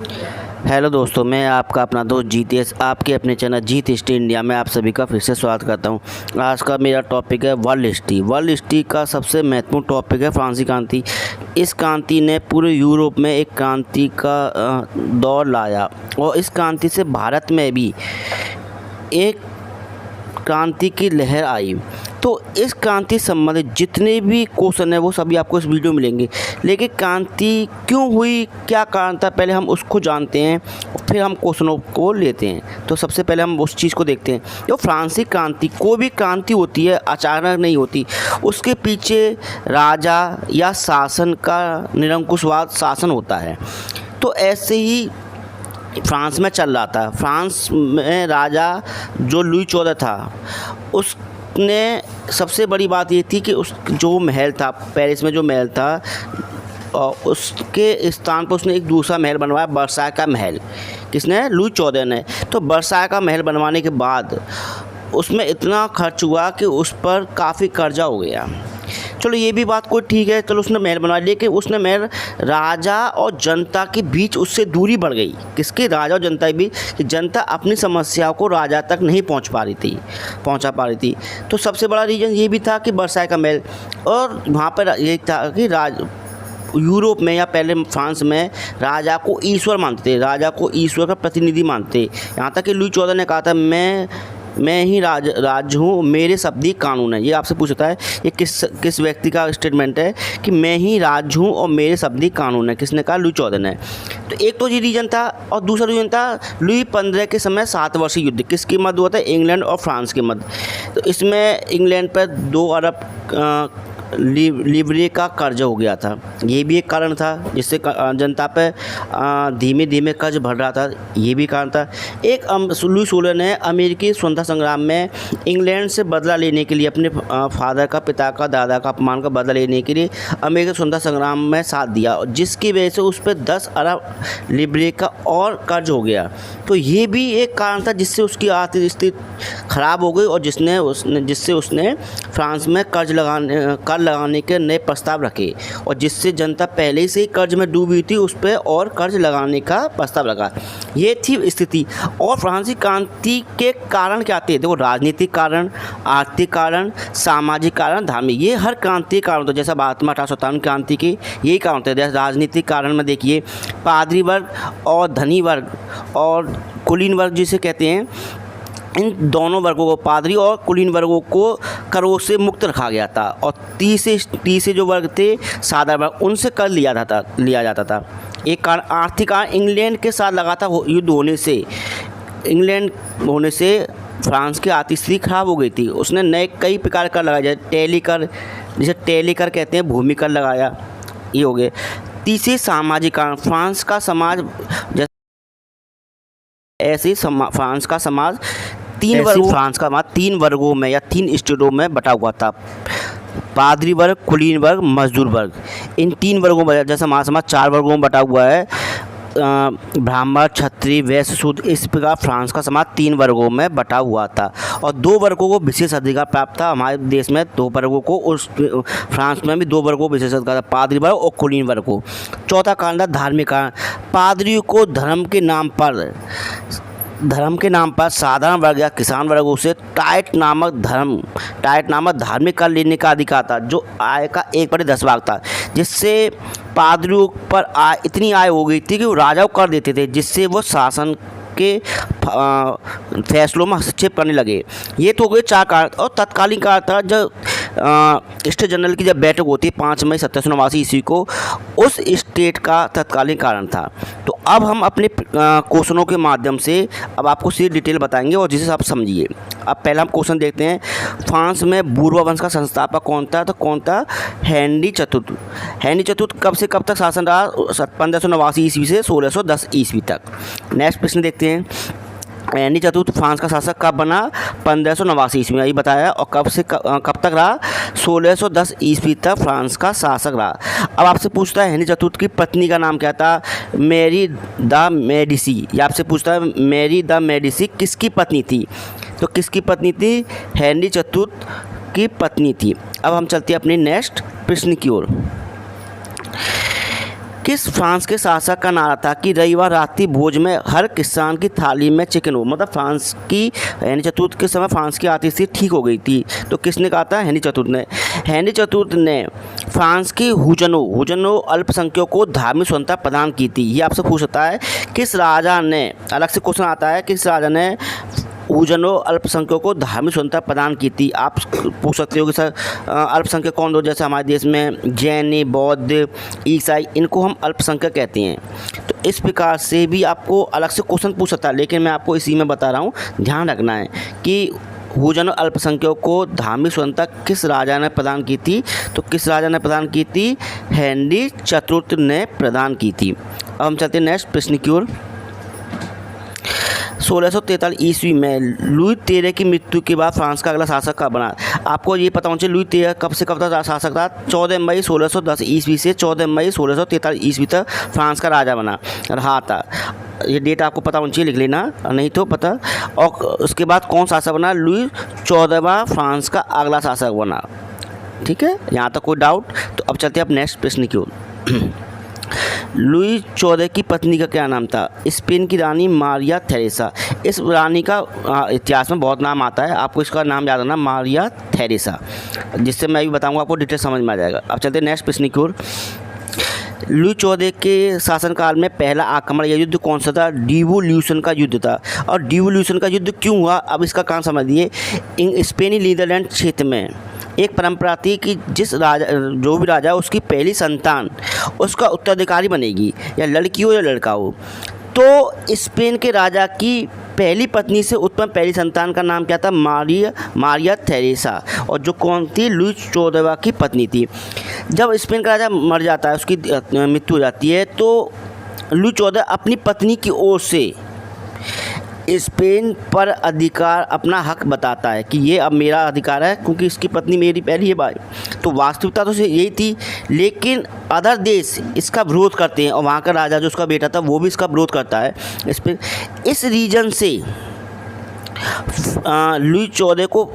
Hello दोस्तों, मैं आपका अपना दोस्त जीतेश आपके अपने चैनल जीत हिस्ट्री इंडिया में आप सभी का फिर से स्वागत करता हूं। आज का मेरा टॉपिक है वर्ल्ड हिस्ट्री। वर्ल्ड हिस्ट्री का सबसे महत्वपूर्ण टॉपिक है फ्रांसीसी क्रांति। इस क्रांति ने पूरे यूरोप में एक क्रांति का दौर लाया और इस क्रांति से भारत में भी एक क्रांति की लहर आई। तो इस क्रांति संबंधित जितने भी क्वेश्चन है वो सभी आपको इस वीडियो में मिलेंगे। लेकिन क्रांति क्यों हुई, क्या कारण था, पहले हम उसको जानते हैं और फिर हम क्वेश्चनों को लेते हैं। तो सबसे पहले हम उस चीज़ को देखते हैं। जो फ्रांसीसी क्रांति, कोई भी क्रांति होती है अचानक नहीं होती, उसके पीछे राजा या शासन का निरंकुशवाद शासन होता है। तो ऐसे ही फ्रांस में चल रहा था। फ्रांस में राजा जो लुई 14 था, उसने सबसे बड़ी बात ये थी कि उस जो महल था, पेरिस में जो महल था, और उसके स्थान पर उसने एक दूसरा महल बनवाया, वर्साय का महल। किसने? लुई 14 ने। तो वर्साय का महल बनवाने के बाद उसमें इतना खर्च हुआ कि उस पर काफ़ी कर्जा हो गया। चलो ये भी बात कोई ठीक है, चलो उसने महल बनवाया, लेकिन उसने महल राजा और जनता के बीच उससे दूरी बढ़ गई। किसके? राजा और जनता के बीच, कि जनता अपनी समस्याओं को राजा तक नहीं पहुंचा पा रही थी। तो सबसे बड़ा रीज़न ये भी था कि वर्साय का महल, और वहाँ पर ये था कि यूरोप में या पहले फ्रांस में राजा को ईश्वर मानते थे, राजा को ईश्वर का प्रतिनिधि मानते। यहाँ तक कि लुई 14 ने कहा था, मैं ही राज हूँ, मेरे शब्द ही कानून है। ये आपसे पूछता है ये किस व्यक्ति का स्टेटमेंट है कि मैं ही राज हूँ और मेरे शब्द ही कानून है। किसने कहा? लुई 14 ने। तो एक तो ये रीजन था, और दूसरा रीजन था लुई 15 के समय 7 वर्षीय युद्ध किसके मध्य हुआ था? इंग्लैंड और फ्रांस के मध्य। तो इसमें इंग्लैंड पर 2 अरब लिवरे का कर्ज हो गया था। ये भी एक कारण था, जिससे जनता पे धीमे धीमे कर्ज बढ़ रहा था। ये भी कारण था। एक लुई 16 ने अमेरिकी स्वतंत्रता संग्राम में इंग्लैंड से बदला लेने के लिए, अपने फादर का, पिता का, दादा का अपमान का बदला लेने के लिए अमेरिकी स्वतंत्रता संग्राम में साथ दिया, जिसकी वजह से उस पर 10 अरब लिवरे का और कर्ज हो गया। तो ये भी एक कारण था जिससे उसकी आर्थिक स्थिति खराब हो गई, और जिससे उसने फ्रांस में कर लगाने के नए प्रस्ताव रखे, और जिससे जनता पहले से ही कर्ज में डूबी थी उस पर और कर्ज लगाने का प्रस्ताव लगा। ये थी स्थिति। और फ्रांसीसी क्रांति के कारण क्या थे? देखो, राजनीतिक कारण, आर्थिक कारण, सामाजिक कारण, धार्मिक, ये हर क्रांति के कारण थे। जैसा भारत में 1857 क्रांति के यही कारण थे। जैसे राजनीतिक कारण में देखिए, पादरी वर्ग और धनी वर्ग और कुलीन वर्ग जिसे कहते हैं, इन दोनों वर्गों को, पादरी और कुलीन वर्गों को करों से मुक्त रखा गया था। और 30 जो वर्ग थे, साधारण वर्ग, उनसे कर लिया जाता था। एक कारण आर्थिक कारण, इंग्लैंड के साथ लगातार युद्ध होने से फ्रांस की आर्थिक स्थिति खराब हो गई थी। उसने नए कई प्रकार का लगाया, जैसे टेली कर कहते हैं, भूमि कर लगाया। ये हो गए। तीसरी सामाजिक कारण, फ्रांस का समाज फ्रांस का समाज 3 वर्गों में या 3 स्टेटों में बटा हुआ था। पादरी वर्ग, कुलीन वर्ग, मजदूर वर्ग। इन 3 वर्गों में, जैसा हमारा समाज 4 वर्गों में बटा हुआ है, ब्राह्मण, क्षत्रिय, वैश्य, शूद्र, इस प्रकार फ्रांस का समाज 3 वर्गों में बटा हुआ था। और 2 वर्गों को विशेष अधिकार प्राप्त था। हमारे देश में 2 वर्गों को, उस फ्रांस में भी 2 वर्गों को विशेष अधिकार था, पादरी वर्ग और कुलीन वर्ग को। चौथा कारण था धार्मिक कारण। पादरियों को धर्म के नाम पर साधारण वर्ग या किसान वर्गों से टाइट नामक धार्मिक कर लेने का अधिकार था, जो आय का 1/10 भाग था। जिससे पादरियों पर इतनी आय हो गई थी कि वो राजा को कर देते थे, जिससे वो शासन के फैसलों में हस्तक्षेप करने लगे। ये तो हो गए 4 कारण। और तत्कालीन कारण था, जब स्टेट जनरल की जब बैठक होती है 5 मई 1789 ईस्वी को, उस स्टेट का तत्कालीन कारण था। तो अब हम अपने क्वेश्चनों के माध्यम से अब आपको सीधी डिटेल बताएंगे, और जिसे आप समझिए। अब पहला हम क्वेश्चन देखते हैं। फ्रांस में बूर्बा वंश का संस्थापक कौन था? तो कौन था? हेनरी चतुर्थ। हेनरी चतुर्थ कब से कब तक शासन रहा? 1589 ईस्वी से 1610 ईस्वी तक। नेक्स्ट प्रश्न देखते हैं। हेनरी चतुर्थ फ्रांस का शासक कब बना? 1589 ईस्वी में, यही बताया। और कब तक रहा? 1610 ईस्वी तक फ्रांस का शासक रहा। अब आपसे पूछता है हेनरी चतुर्थ की पत्नी का नाम क्या था? Marie de Medici. ये आपसे पूछता है मैरी द मेडिसी किसकी पत्नी थी? तो किसकी पत्नी थी? हेनरी चतुर्थ की पत्नी थी। अब हम चलते हैं अपने नेक्स्ट प्रश्न की ओर। किस फ्रांस के शासक का नारा था कि रविवार रात्रि भोज में हर किसान की थाली में चिकन हो? मतलब फ्रांस की हेनरी चतुर्थ के समय फ्रांस की आर्थिक स्थिति ठीक हो गई थी, तो किसने कहा था? हेनरी चतुर्थ ने। हेनरी चतुर्थ ने फ्रांस की हुजनो अल्पसंख्यकों को धार्मिक स्वतंत्रता प्रदान की थी। ये आपसे पूछ सकता है किस राजा ने, अलग से क्वेश्चन आता है, किस राजा ने हुजनो अल्पसंख्यकों को धार्मिक स्वतंत्रता प्रदान की थी? आप पूछ सकते हो कि सर अल्पसंख्यक कौन? जैसे हमारे देश में जैन, बौद्ध, ईसाई, इनको हम अल्पसंख्यक कहते हैं। तो इस प्रकार से भी आपको अलग से क्वेश्चन पूछ सकता है, लेकिन मैं आपको इसी में बता रहा हूँ, ध्यान रखना है कि हुजनो अल्पसंख्यकों को धार्मिक स्वतंत्रता किस राजा ने प्रदान की थी? तो किस राजा ने प्रदान की थी? हेनरी चतुर्थ ने प्रदान की थी। अब हम चलते हैं नेक्स्ट प्रश्न की ओर। 1643 ईस्वी में लुई 13 की मृत्यु के बाद फ्रांस का अगला शासक कब बना? आपको ये पता होना चाहिए लुई 13 कब से कब तक शासक था? 14 मई 1610 ईस्वी से 14 मई 1643 ईस्वी तक फ्रांस का राजा बना रहा था। ये डेट आपको पता होना चाहिए, लिख लेना, नहीं तो पता। और उसके बाद कौन शासक बना? लुई 14वां फ्रांस का अगला शासक बना। ठीक है, यहाँ तक कोई डाउट? तो अब चलते हैं अब नेक्स्ट प्रश्न की ओर। लुई 14 की पत्नी का क्या नाम था? स्पेन की रानी मारिया थेरेसा। इस रानी का इतिहास में बहुत नाम आता है, आपको इसका नाम याद रखना, मारिया थेरेसा, जिससे मैं भी बताऊंगा, आपको डिटेल समझ में आ जाएगा। अब चलते हैं नेक्स्ट प्रश्न की ओर। लुई 14 के शासनकाल में पहला आक्रमण या युद्ध कौन सा था? डिवोल्यूशन का युद्ध था। और डिवोल्यूशन का युद्ध क्यों हुआ? अब इसका कारण समझिए। स्पेनी नीदरलैंड क्षेत्र में एक परंपरा थी कि जिस राजा, जो भी राजा उसकी पहली संतान उसका उत्तराधिकारी बनेगी, या लड़की हो या लड़का हो। तो स्पेन के राजा की पहली पत्नी से उत्पन्न पहली संतान का नाम क्या था? मारिया थेरेसा, और जो कौन थी? लुई 14वां की पत्नी थी। जब स्पेन का राजा मर जाता है, उसकी मृत्यु हो जाती है, तो लुई 14 अपनी पत्नी की ओर से स्पेन पर अधिकार, अपना हक बताता है कि ये अब मेरा अधिकार है, क्योंकि इसकी पत्नी मेरी पहली है भाई। तो वास्तविकता तो यही थी, लेकिन अदर देश इसका विरोध करते हैं, और वहाँ का राजा जो उसका बेटा था वो भी इसका विरोध करता है। इस रीजन से लुई 14 को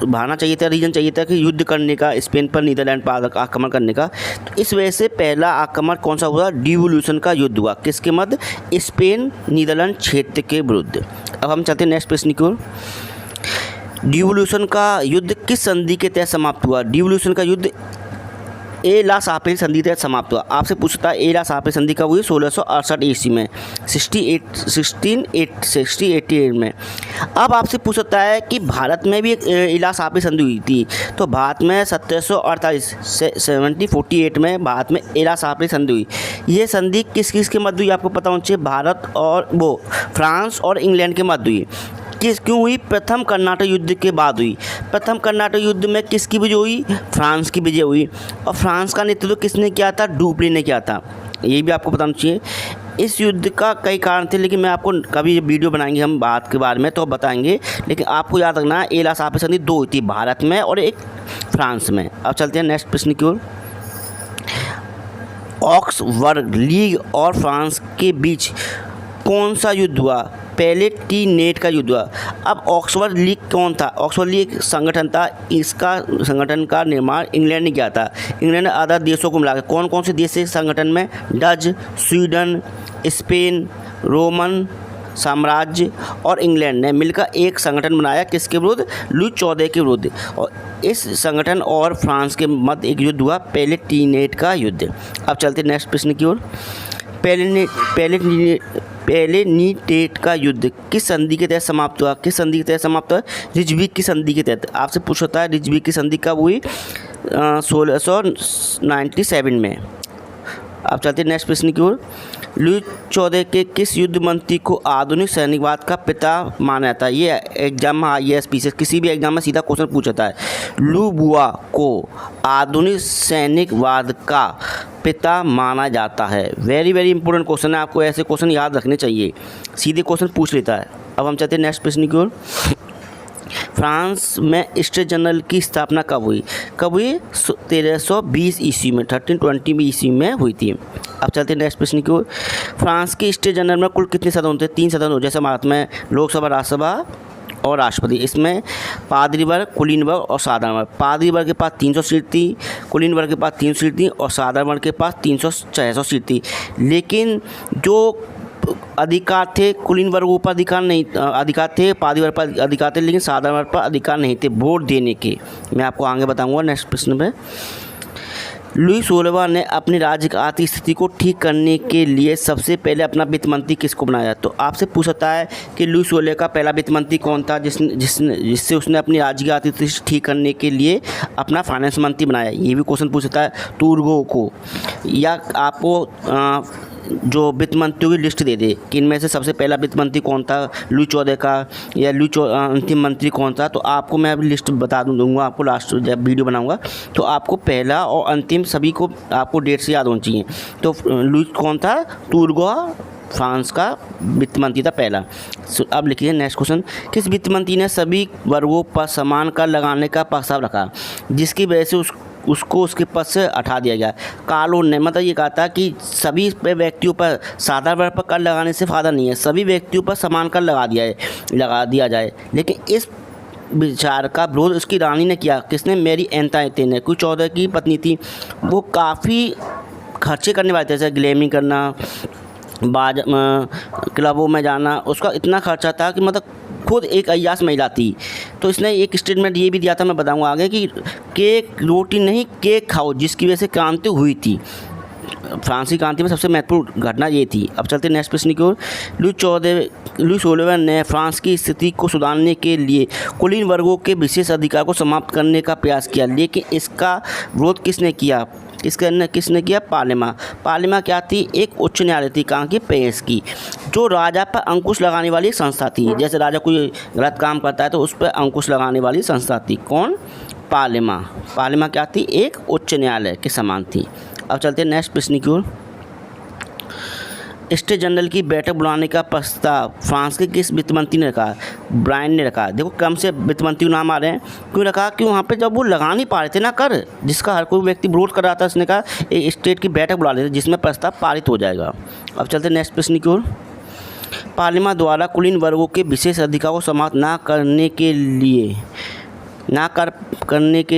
भाना चाहिए था, रीजन चाहिए था कि युद्ध करने का, स्पेन पर नीदरलैंड पर आक्रमण करने का। तो इस वजह से पहला आक्रमण कौन सा हुआ? डिवोल्यूशन का युद्ध हुआ। किसके मध्य? स्पेन नीदरलैंड क्षेत्र के विरुद्ध। अब हम चलते हैं नेक्स्ट प्रश्न की ओर। डिवोल्यूशन का युद्ध किस संधि के तहत समाप्त हुआ? डिवोल्यूशन का युद्ध ए ला सापेल संधि तहत समाप्त हुआ। आपसे पूछता है ए ला सापेल संधि कब हुई? 1668 ईस्वी में, 1688 में। अब आपसे पूछता है कि भारत में भी एक ए ला सापेल संधि हुई थी। तो भारत में 1748 में भारत में ए ला सापेल संधि हुई। ये संधि किस किस के मध्य हुई? आपको पता होना चाहिए, भारत और फ्रांस और इंग्लैंड के मध्य हुई। क्यों हुई? प्रथम कर्नाटक युद्ध के बाद हुई। प्रथम कर्नाटक युद्ध में किसकी विजय हुई? फ्रांस की विजय हुई। और फ्रांस का नेतृत्व किसने किया था? डुप्ली ने किया था। ये भी आपको बताना चाहिए। इस युद्ध का कई कारण थे, लेकिन मैं आपको कभी वीडियो बनाएंगे हम बात के बारे में तो बताएंगे, लेकिन आपको याद रखना ए ला सापेल संधि 2 हुई थी, भारत में और एक फ्रांस में। अब चलते हैं नेक्स्ट प्रश्न की ओर। ऑक्सफर्ड लीग और फ्रांस के बीच कौन सा युद्ध हुआ? पैलेटिनेट का युद्ध हुआ। अब ऑक्सफर्ड लीग कौन था? ऑक्सफर्ड लीग एक संगठन था, इसका संगठन का निर्माण इंग्लैंड ने किया था। इंग्लैंड ने आधा देशों को मिलाकर, कौन कौन से देश से संगठन में? डच, स्वीडन, स्पेन, रोमन साम्राज्य और इंग्लैंड ने मिलकर एक संगठन बनाया। किसके विरुद्ध? लुई 14 के विरुद्ध। और इस संगठन और फ्रांस के मध्य एक युद्ध हुआ, पैलेटिनेट का युद्ध। अब चलते नेक्स्ट प्रश्न की ओर। पैलेटिनेट का युद्ध किस संधि के तहत समाप्त हुआ? किस संधि के तहत समाप्त हुआ? रिजविक की संधि के तहत। आपसे पूछता है रिजविक की संधि कब हुई? 1697 में। अब चलते नेक्स्ट प्रश्न की ओर। लुई 14 के किस युद्ध मंत्री को आधुनिक सैनिकवाद का पिता माना जाता है? ये एग्जाम में IAS पीसीएस किसी भी एग्जाम में सीधा क्वेश्चन पूछता है। लुई बुआ को आधुनिक सैनिकवाद का पिता माना जाता है। वेरी वेरी इंपॉर्टेंट क्वेश्चन है, आपको ऐसे क्वेश्चन याद रखने चाहिए, सीधे क्वेश्चन पूछ लेता है। अब हम चलते हैं नेक्स्ट प्रश्न की ओर। फ्रांस में स्टेट जनरल की स्थापना कब हुई? 1320 ईस्वी में, 1320 ईस्वी में हुई थी। अब चलते हैं नेक्स्ट प्रश्न की ओर। फ्रांस के स्टेट जनरल में कुल कितने सदन होते हैं? 3 सदन होते हैं, जैसे भारत में लोकसभा, राज्यसभा और राष्ट्रपति। इसमें पादरी वर्ग, कुलीन वर्ग और साधारण वर्ग। पादरी वर्ग के पास 300 सीट थी, कुलीन वर्ग के पास 300 सीट थी और साधारण वर्ग के पास 600 सीट थी। लेकिन जो अधिकार थे कुलीन वर्गों पर अधिकार थे, पादरी वर्ग पर अधिकार थे, लेकिन साधारण वर्ग पर अधिकार नहीं थे वोट देने के। मैं आपको आगे बताऊंगा नेक्स्ट प्रश्न में। लुई 16वां ने अपने राज्य की आर्थिक स्थिति को ठीक करने के लिए सबसे पहले अपना वित्त मंत्री किसको बनाया? तो आपसे पूछता है कि लुई 16 का पहला वित्त मंत्री कौन था जिससे उसने अपनी राज्य की आर्थिक स्थिति ठीक करने के लिए अपना फाइनेंस मंत्री बनाया? ये भी क्वेश्चन पूछता है टूरगो को। या आपको जो वित्त मंत्रियों की लिस्ट दे दे कि इनमें से सबसे पहला वित्त मंत्री कौन था लुई 14 का, या अंतिम मंत्री कौन था, तो आपको मैं अभी लिस्ट बता दूंगा आपको लास्ट जब वीडियो बनाऊंगा। तो आपको पहला और अंतिम सभी को आपको डेट से याद होनी चाहिए। तो लुई कौन था? टूरगो फ्रांस का वित्त मंत्री था पहला। अब लिखिए नेक्स्ट क्वेश्चन। किस वित्त मंत्री ने सभी वर्गों पर समान कर लगाने का प्रस्ताव रखा जिसकी वजह से उसको उसके पद से हटा दिया गया? कार्लो ने मतलब ये कहा था कि सभी व्यक्तियों पर साधारण वर्ग पर कर लगाने से फ़ायदा नहीं है, सभी व्यक्तियों पर समान कर लगा दिया जाए। लेकिन इस विचार का विरोध उसकी रानी ने किया। किसने? मैरी एंटोइनेट ने। लुई 14 की पत्नी थी। वो काफ़ी खर्चे करने वाले थे, जैसे ग्लैमिंग करना, क्लबों में जाना। उसका इतना खर्चा था कि मतलब खुद एक अय्याश महिला थी। तो इसने एक स्टेटमेंट ये भी दिया था, मैं बताऊंगा आगे, कि केक रोटी नहीं केक खाओ, जिसकी वजह से क्रांति हुई थी। फ्रांसीसी क्रांति में सबसे महत्वपूर्ण घटना ये थी। अब चलते नेक्स्ट प्रश्न की ओर। लुई 16 ने फ्रांस की स्थिति को सुधारने के लिए कुलीन वर्गों के विशेष अधिकार को समाप्त करने का प्रयास किया, लेकिन इसका विरोध किसने किया? किसने किया? पार्लिमा क्या थी? एक उच्च न्यायालय थी। कहाँ की? पेरिस की, जो राजा पर अंकुश लगाने वाली एक संस्था थी। जैसे राजा कोई गलत काम करता है तो उस पर अंकुश लगाने वाली संस्था थी। कौन? पार्लिमा क्या थी? एक उच्च न्यायालय के समान थी। अब चलते हैं नेक्स्ट प्रश्न की ओर। स्टेट जनरल की बैठक बुलाने का प्रस्ताव फ्रांस के किस वित्त मंत्री ने रखा? ब्रायन ने रखा। देखो कम से वित्त मंत्री नाम आ रहे हैं, क्यों रखा? कि वहाँ पे जब वो लगा नहीं पा रहे थे ना कर, जिसका हर कोई व्यक्ति विरोध कर रहा था, उसने कहा एक स्टेट की बैठक बुला लेते जिसमें प्रस्ताव पारित हो जाएगा। अब चलते नेक्स्ट प्रश्न की ओर। पार्लियामेंट द्वारा कुलीन वर्गों के विशेष अधिकार को समाप्त न करने के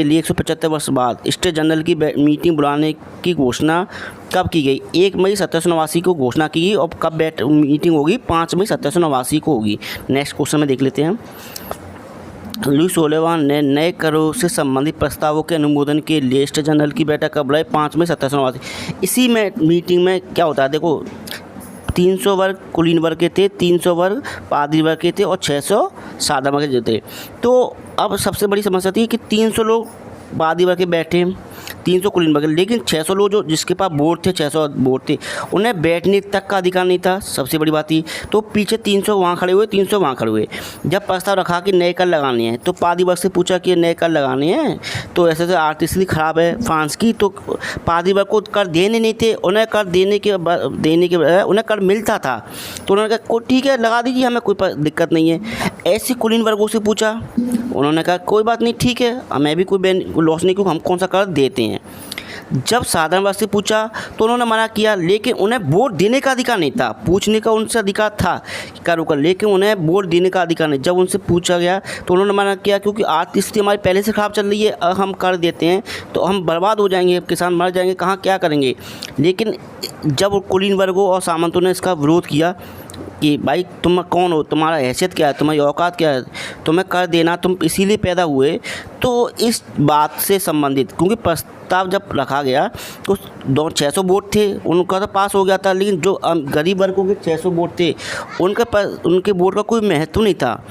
लिए 175 वर्ष बाद स्टेट जनरल की मीटिंग बुलाने की घोषणा कब की गई? 1 मई 1789 को घोषणा की गई। और कब मीटिंग होगी? 5 मई 1789 को होगी। नेक्स्ट क्वेश्चन में देख लेते हैं। लुई 16वां ने नए करों से संबंधित प्रस्तावों के अनुमोदन के लिए स्टेट जनरल की बैठक कब बुलाई? 5 मई 1789। इसी में मीटिंग में क्या होता है? देखो 300 वर्ग कुलीन वर्ग के थे, 300 वर्ग पादरी वर्ग के थे और 600 साधारण वर्ग के थे। तो अब सबसे बड़ी समस्या थी कि 300 लोग पादरी वर्ग के बैठे, 300 कुलीन वर्ग, लेकिन 600 लोग जो जिसके पास वोट थे, 600 वोट थे, उन्हें बैठने तक का अधिकार नहीं था। सबसे बड़ी बात थी। तो पीछे 300 वहाँ खड़े हुए, 300 वहाँ खड़े हुए। जब प्रस्ताव रखा कि नए कर लगाने हैं तो पादरी वर्ग से पूछा कि नए कर लगाने हैं, तो ऐसे आर्थिक स्थिति खराब है फ्रांस की, तो पादरी वर्ग को कर देने नहीं थे। उन्हें कर देने के उन्हें कर मिलता था, तो उन्होंने कहा ठीक है लगा दीजिए, हमें कोई दिक्कत नहीं है। ऐसे कुलीन वर्गों से पूछा, उन्होंने कहा कोई बात नहीं, ठीक है, मैं भी कोई लॉस नहीं, क्योंकि हम कौन सा कर देते हैं। जब साधारण वर्ग से पूछा तो उन्होंने मना किया, लेकिन उन्हें वोट देने का अधिकार नहीं था। पूछने का उनसे अधिकार था करो कर, लेकिन उन्हें वोट देने का अधिकार नहीं। जब उनसे पूछा गया तो उन्होंने मना किया, क्योंकि आर्थिक स्थिति हमारी पहले से ख़राब चल रही है, अब हम कर देते हैं तो हम बर्बाद हो जाएंगे, किसान मर जाएंगे, कहाँ क्या करेंगे। लेकिन जब कुलीन वर्गों और सामंतों ने इसका विरोध किया कि भाई तुम कौन हो, तुम्हारा हैसियत क्या है, तुम्हारी औकात क्या है, तुम्हें कर देना, तुम इसीलिए पैदा हुए। तो इस बात से संबंधित, क्योंकि प्रस्ताव जब रखा गया तो 600 वोट थे, उनका तो पास हो गया था, लेकिन जो गरीब वर्गों के 600 वोट थे उनके वोट का कोई महत्व नहीं था।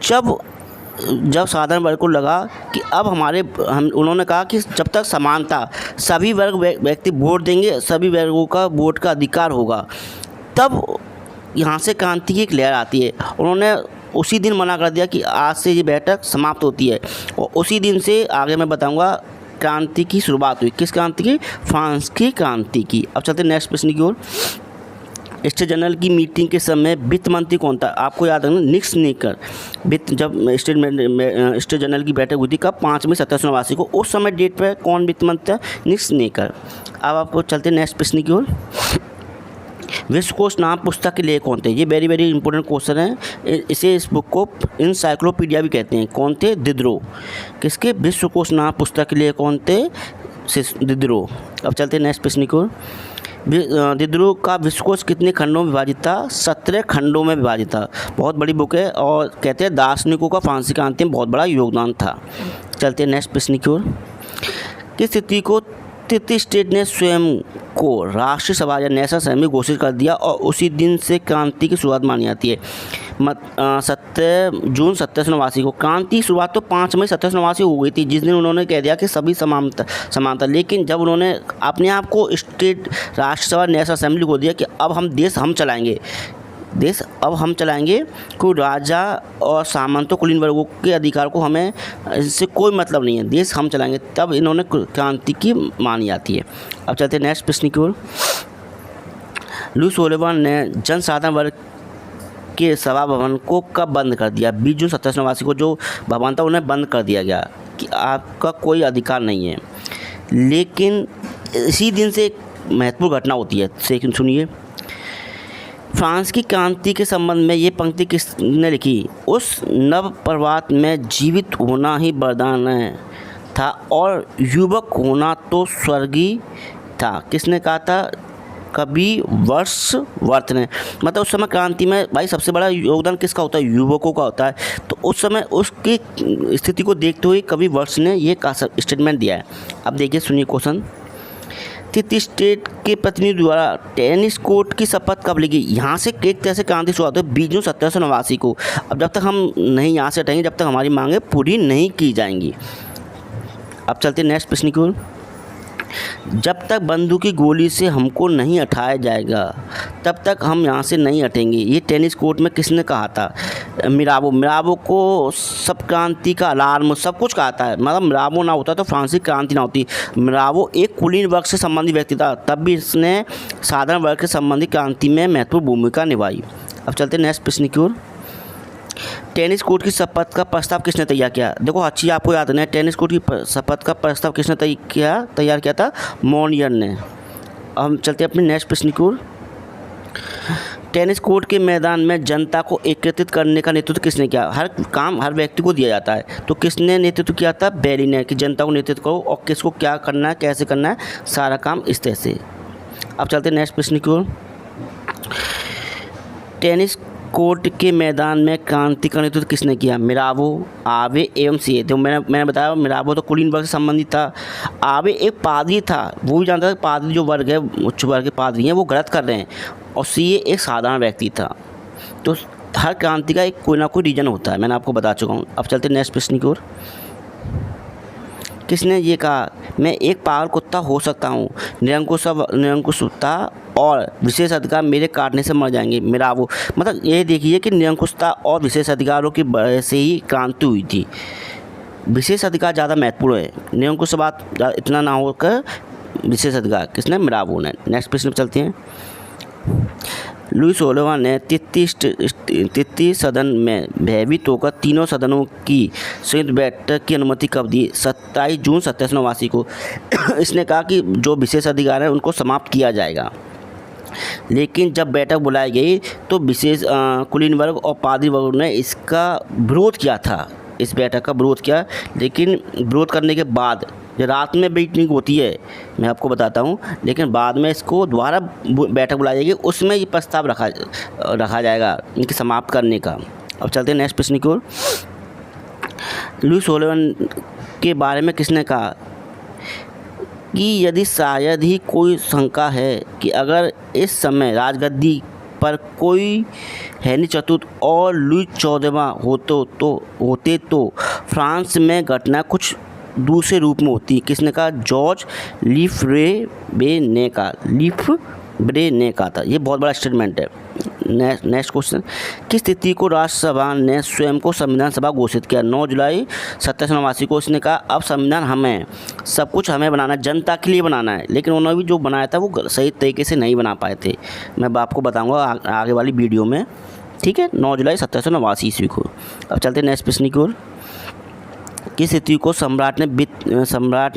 जब साधारण वर्ग को लगा कि अब उन्होंने कहा कि जब तक समानता, सभी वर्ग व्यक्ति वोट देंगे, सभी वर्गों का वोट का अधिकार होगा, तब यहाँ से क्रांति की एक लहर आती है। उन्होंने उसी दिन मना कर दिया कि आज से ये बैठक समाप्त होती है, और उसी दिन से आगे मैं बताऊंगा क्रांति की शुरुआत हुई। किस क्रांति की? फ्रांस की क्रांति की। अब चलते नेक्स्ट प्रश्न की ओर। स्टेट जनरल की मीटिंग के समय वित्त मंत्री कौन था? आपको याद रखना, निक्स नेकर। जब स्टेट जनरल की बैठक हुई थी कब? 5 मई 1789 को। उस समय डेट पर कौन वित्त मंत्री था? निक्स नेकर। अब आपको चलते नेक्स्ट प्रश्न की ओर। विश्वकोश नाम पुस्तक के लेखक कौन थे? ये वेरी वेरी इंपॉर्टेंट क्वेश्चन है। इसे इस बुक को इंसाइक्लोपीडिया भी कहते हैं। कौन थे? दिदरो। किसके? विश्वकोश नाम पुस्तक के लेखक कौन थे? दिदरो। अब चलते हैं नेक्स्ट प्रश्न की ओर। दिदरो का विश्वकोश कितने खंडों में विभाजित था? 17 खंडों में विभाजित था। बहुत बड़ी बुक है और कहते हैं दार्शनिकों का फ्रांसीसी क्रांति में बहुत बड़ा योगदान था। चलते हैं नेक्स्ट प्रश्न की ओर। किस तिथि को तृतीय स्टेट ने स्वयं को राष्ट्रीय सभा या नेशनल असेंबली घोषित कर दिया और उसी दिन से क्रांति की शुरुआत मानी जाती है? 7 जून 1789 को। क्रांति की शुरुआत तो 5 मई 1789 हो गई थी, जिस दिन उन्होंने कह दिया कि सभी समानता। लेकिन जब उन्होंने अपने आप को स्टेट राष्ट्रीय सभा नेशनल असेंबली को दिया कि अब हम देश हम चलाएंगे, कोई राजा और सामंतों कुलीन वर्गों के अधिकार को हमें इससे कोई मतलब नहीं है, देश हम चलाएंगे, तब इन्होंने क्रांति की मानी जाती है। अब चलते हैं नेक्स्ट प्रश्न की ओर। लुईस ओलिवर ने जनसाधारण वर्ग के सभा भवन को कब बंद कर दिया? 20 जून 1789 को जो भवन था उन्हें बंद कर दिया गया कि आपका कोई अधिकार नहीं है। लेकिन इसी दिन से एक महत्वपूर्ण घटना होती है। लेकिन सुनिए, फ्रांस की क्रांति के संबंध में ये पंक्ति किसने लिखी? उस नव प्रभात में जीवित होना ही वरदान था और युवक होना तो स्वर्गीय था। किसने कहा था? कवि वर्ड्सवर्थ ने। मतलब उस समय क्रांति में भाई सबसे बड़ा योगदान किसका होता है? युवकों का होता है। तो उस समय उसकी स्थिति को देखते हुए कवि वर्ड्स ने ये स्टेटमेंट दिया है। अब देखिए, सुनिए क्वेश्चन। तृतीय स्टेट के प्रतिनिधि द्वारा टेनिस कोर्ट की शपथ कब ली गई? यहाँ से एक तरह से क्रांति शुरुआत हुई 20 जून 1789 को। अब जब तक हम नहीं यहाँ से हटेंगे, जब तक हमारी मांगें पूरी नहीं की जाएंगी। अब चलते नेक्स्ट प्रश्न की ओर। जब तक बंदूक की गोली से हमको नहीं हटाया जाएगा तब तक हम यहाँ से नहीं हटेंगे। ये टेनिस कोर्ट में किसने कहा था? मिराबो को सब क्रांति का अलार्म सब कुछ कहा था। मतलब मिराबो ना होता तो फ्रांसीसी क्रांति ना होती। मिराबो एक कुलीन वर्ग से संबंधित व्यक्ति था, तब भी इसने साधारण वर्ग से संबंधित क्रांति में महत्वपूर्ण भूमिका निभाई। अब चलते नेक्स्ट प्रश्न की ओर। टेनिस कोर्ट की शपथ का प्रस्ताव किसने तैयार किया? देखो अच्छी आपको याद है, टेनिस कोर्ट की शपथ का प्रस्ताव किसने तैयार किया था? मोनियर ने। अब हम चलते हैं अपने नेक्स्ट प्रश्न की ओर। टेनिस कोर्ट के मैदान में जनता को एकत्रित करने का नेतृत्व किसने किया? हर काम हर व्यक्ति को दिया जाता है, तो किसने नेतृत्व किया था? बेली ने, कि जनता को नेतृत्व करो और किसको क्या करना है, कैसे करना है, सारा काम इस तरह से। अब चलते हैं नेक्स्ट प्रश्न की ओर। टेनिस कोर्ट के मैदान में क्रांति का नेतृत्व किसने किया? मिराबो, आवे एवं सीए। तो मैंने बताया मिराबो तो कुलीन वर्ग से संबंधित था। आवे एक पादरी था, वो भी जानता था पादरी जो वर्ग है, उच्च वर्ग के पादरी हैं, वो गलत कर रहे हैं। और सीए एक साधारण व्यक्ति था। तो हर क्रांति का एक कोई ना कोई रीजन होता है, मैंने आपको बता चुका हूँ। अब चलते नेक्स्ट प्रश्न की ओर। किसने ये कहा? मैं एक पागल कुत्ता हो सकता हूँ, निरंकुशता और विशेष अधिकार मेरे काटने से मर जाएंगे। मिराबो। मतलब ये देखिए कि निरंकुशता और विशेष अधिकारों की वजह से ही क्रांति हुई थी। विशेष अधिकार ज़्यादा महत्वपूर्ण है, निरंकुश बात इतना ना होकर विशेष अधिकार। किसने? मिराबो ने। नेक्स्ट प्रश्न पर चलते हैं। लुईस ओलिवर ने तृतीय सदन में भयभीत होकर तीनों सदनों की संयुक्त बैठक की अनुमति कब दी? 27 जून 1789 को। इसने कहा कि जो विशेष अधिकार है उनको समाप्त किया जाएगा। लेकिन जब बैठक बुलाई गई तो विशेष कुलीन वर्ग और पादरी वर्ग ने इसका विरोध किया था, इस बैठक का विरोध किया। लेकिन विरोध करने के बाद जो रात में मीटिंग होती है, मैं आपको बताता हूँ, लेकिन बाद में इसको दोबारा बैठक बुलाई जाएगी, उसमें ये प्रस्ताव रखा जाएगा इनके समाप्त करने का। अब चलते हैं नेक्स्ट प्रश्न की ओर। लुईस ओलिवर के बारे में किसने कहा कि यदि शायद ही कोई शंका है कि अगर इस समय राजगद्दी पर कोई हेनरी चतुर्थ और लुई 14वां होते तो फ्रांस में घटना कुछ दूसरे रूप में होती। किसने कहा? जॉर्ज लीफब्रे ने कहा था। ये बहुत बड़ा स्टेटमेंट है। Next question. किस तिथि को राष्ट्रसभा ने स्वयं को संविधान सभा घोषित किया? 9 जुलाई 1789 को। इसने कहा अब संविधान हमें, सब कुछ हमें बनाना है, जनता के लिए बनाना है। लेकिन उन्होंने भी जो बनाया था वो सही तरीके से नहीं बना पाए थे। मैं आपको बताऊँगा आगे वाली वीडियो में, ठीक है। 9 जुलाई 1789 ईस्वी को। अब चलते हैं नेक्स्ट प्रश्न की ओर। किस स्थिति को सम्राट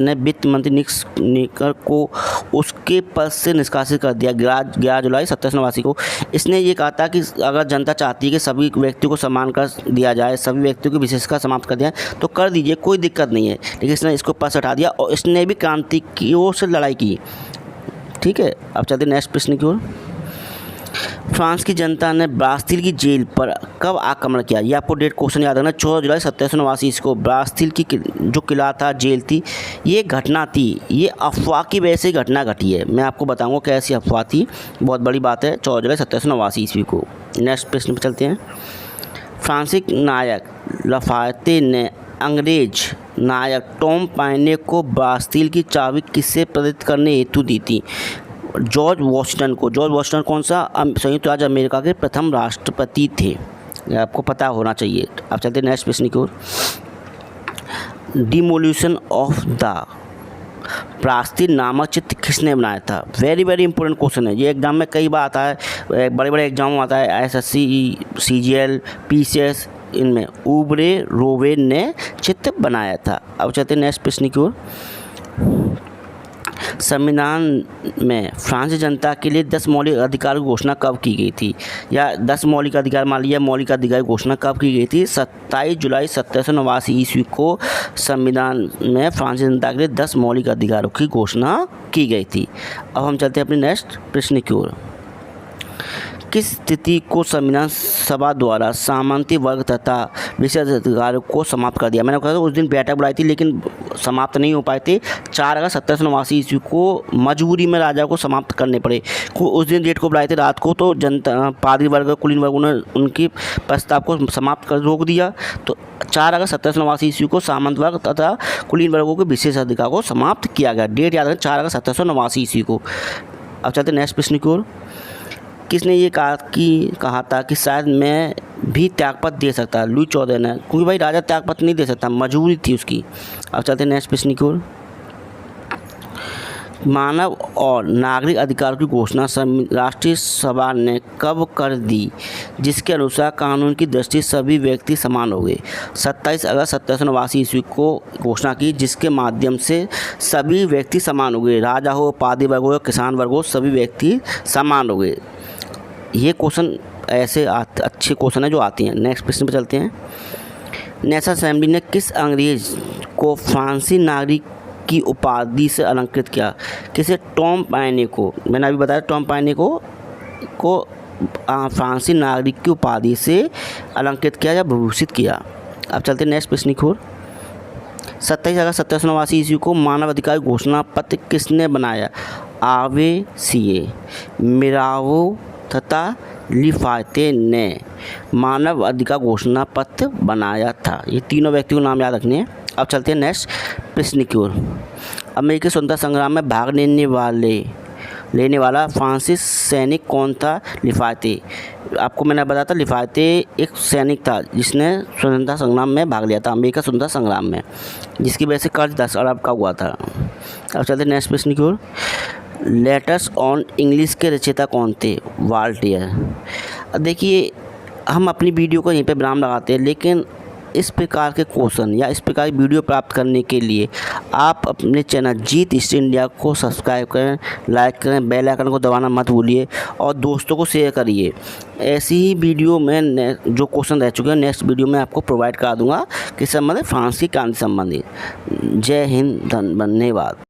ने वित्त मंत्री निकर को उसके पद से निष्कासित कर दिया? 11 जुलाई 1789 को। इसने ये कहा था कि अगर जनता चाहती है कि सभी व्यक्तियों को सम्मान कर दिया जाए, सभी व्यक्तियों की विशेषता समाप्त कर दिया तो कर दीजिए, कोई दिक्कत नहीं है, लेकिन इसने इसको पद से हटा दिया और इसने भी क्रांति की ओर से लड़ाई की। ठीक है, अब चलते नेक्स्ट प्रश्न की ओर। फ्रांस की जनता ने बास्तिल की जेल पर कब आक्रमण किया? ये आपको डेट क्वेश्चन याद रखना, 14 जुलाई 1789 को बास्तिल की जो किला था, जेल थी, ये घटना थी, ये अफवाह की वजह से घटना घटी है। मैं आपको बताऊंगा कैसी अफवाह थी, बहुत बड़ी बात है, 14 जुलाई 1789 को। नेक्स्ट प्रश्न पर चलते हैं। फ्रांसीसी नायक लफायते ने अंग्रेज नायक टॉम पाइने को बास्तिल की चाबी किससे प्रेरित करने हेतु दी थी? जॉर्ज वॉशिंगटन को। जॉर्ज वॉशिंगटन कौन सा? संयुक्त राज्य अमेरिका के प्रथम राष्ट्रपति थे, ये आपको पता होना चाहिए। अब चलते हैं नेक्स्ट प्रश्न की ओर। डिमोल्यूशन ऑफ द बास्तिल नामक चित्र किसने बनाया था? वेरी वेरी इंपॉर्टेंट क्वेश्चन है, ये एग्जाम में कई बार आता है, बड़े बड़े एग्जाम में आता है, SSC, CGL, PCS, इनमें उबरे रोवेन ने चित्र बनाया था। अब चलते हैं नेक्स्ट प्रश्न की ओर। संविधान में फ्रांसीसी जनता के लिए 10 मौलिक अधिकार की घोषणा कब की गई थी? या 10 मौलिक अधिकार मान लिया, मौलिक अधिकार की घोषणा कब की गई थी? 27 जुलाई 1789 को संविधान में फ्रांसीसी जनता के लिए 10 मौलिक अधिकारों की घोषणा की गई थी। अब हम चलते हैं अपने नेक्स्ट प्रश्न की ओर। किस स्थिति को संविधान सभा द्वारा सामंती वर्ग तथा विशेष अधिकारों को समाप्त कर दिया? मैंने कहा था उस दिन बैठक बुलाई थी लेकिन समाप्त नहीं हो पाए थे। 4 अगस्त 1789 को मजबूरी में राजा को समाप्त करने पड़े। उस दिन डेट को बुलाए थे रात को, तो जनता पादरी वर्ग, कुलीन वर्गों ने उनकी प्रस्ताव को समाप्त कर रोक दिया। तो 4 अगस्त 1789 को सामंत वर्ग तथा कुलीन वर्गों के विशेष अधिकार को समाप्त किया गया। डेट याद रखें, 4 अगस्त 1789 को। अब चलते नेक्स्ट प्रश्न की ओर। किसने ये कहा था कि शायद मैं भी त्यागपत्र दे सकता? लुई 14 ने, क्योंकि भाई राजा त्यागपत्र नहीं दे सकता, मजबूरी थी उसकी। अब चलते हैं नेक्स्ट प्रश्न की ओर। मानव और नागरिक अधिकार की घोषणा राष्ट्रीय सभा ने कब कर दी, जिसके अनुसार कानून की दृष्टि सभी व्यक्ति समान हो गए? 27 अगस्त 1789 को घोषणा की, जिसके माध्यम से सभी व्यक्ति समान हो गए, राजा हो, पादरी वर्ग हो, किसान वर्ग हो, सभी व्यक्ति समान हो गए। ये क्वेश्चन ऐसे अच्छे क्वेश्चन है जो आती हैं। नेक्स्ट प्रश्न पर चलते हैं। नेशनल असेंबली ने किस अंग्रेज को फ्रांसीसी नागरिक की उपाधि से अलंकृत किया? किसे? टॉम पाइने को। मैंने अभी बताया टॉम पाइने को फ्रांसीसी नागरिक की उपाधि से अलंकृत किया या विभूषित किया। अब चलते हैं नेक्स्ट प्रश्न की ओर। 27 अगस्त 1789 को मानव अधिकार घोषणा पत्र किसने बनाया? आवे सीए, मिरावो तथा लिफायते ने मानव अधिकार घोषणा पत्र बनाया था। ये तीनों व्यक्तियों को नाम याद रखने हैं। अब चलते हैं नेक्स्ट प्रश्न की ओर। अमेरिकी स्वतंत्रता संग्राम में भाग लेने वाला फ्रांसीसी सैनिक कौन था? लिफायते। आपको मैंने बताया था लिफायते एक सैनिक था जिसने स्वतंत्रता संग्राम में भाग लिया था, अमेरिका स्वतंत्रता संग्राम में, जिसकी वजह से कर्ज 10 अरब का हुआ था। अब चलते हैं नेक्स्ट प्रश्न की ओर। लेटर्स ऑन इंग्लिश के रचयिता कौन थे? वॉल्टेयर। देखिए, हम अपनी वीडियो को यहीं पे विराम लगाते हैं, लेकिन इस प्रकार के क्वेश्चन या इस प्रकार की वीडियो प्राप्त करने के लिए आप अपने चैनल जीत ईस्ट इंडिया को सब्सक्राइब करें, लाइक करें, बेल आइकन को दबाना मत भूलिए और दोस्तों को शेयर करिए। ऐसी ही वीडियो में जो क्वेश्चन रह चुके हैं नेक्स्ट वीडियो में आपको प्रोवाइड करा दूंगा किस संबंधित फ्रांस की क्रांति संबंधी। जय हिंद, धन्यवाद।